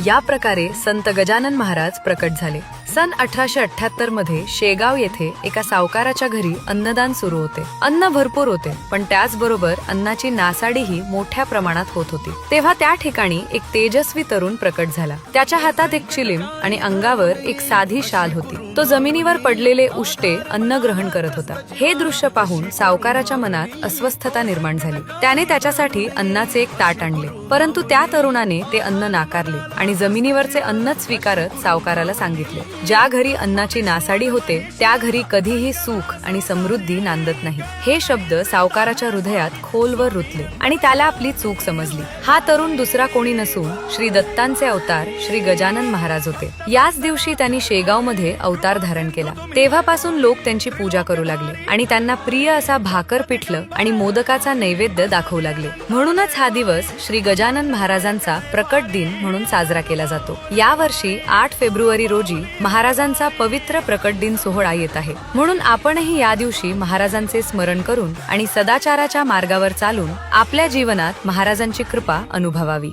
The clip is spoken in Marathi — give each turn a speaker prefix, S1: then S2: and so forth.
S1: या प्रकारे संत गजानन महाराज प्रकट झाले। सन 1878 मध्ये शेगाव येथे एका सावकाराच्या घरी अन्नदान सुरू होते। अन्न भरपूर होते, पण त्याचबरोबर अन्नाची नासाडीही मोठ्या प्रमाणात होत होती। तेव्हा त्या ठिकाणी एक तेजस्वी तरुण प्रकट झाला। त्याच्या हातात एक चिलीम आणि अंगावर एक साधी शाल होती। तो जमिनीवर पडलेले उष्टे अन्न ग्रहण करत होता। हे दृश्य पाहून सावकाराच्या मनात अस्वस्थता निर्माण झाली। त्याने त्याच्यासाठी अन्नाचे एक ताट आणले, परंतु त्या तरुणाने ते अन्न नाकारले आणि जमिनीवरचे अन्नच स्वीकारत सावकाराला सांगितले, ज्या घरी अन्नाची नासाडी होते त्या घरी कधीही सुख आणि समृद्धी नांदत नाही। हे शब्द सावकाराच्या हृदयात खोलवर रुतले आणि त्याला आपली चूक समजली। हा तरुण दुसरा कोणी नसून श्री दत्तांचे अवतार श्री गजानन महाराज होते। याच दिवशी त्यांनी शेगाव मध्ये अवतार धारण केला। तेव्हापासून लोक त्यांची पूजा करू लागले आणि त्यांना प्रिय असा भाकर पिठलं आणि मोदकाचा नैवेद्य दाखवू लागले। म्हणूनच हा दिवस श्री गजानन महाराजांचा प्रकट दिन म्हणून साजरा केला जातो। या वर्षी 8 फेब्रुवारी रोजी महाराजांचा पवित्र प्रकट दिन सोहळा येत आहे, म्हणून आपणही या दिवशी महाराजांचे स्मरण करून आणि सदाचाराच्या मार्गावर चालून आपल्या जीवनात महाराजांची कृपा अनुभवावी।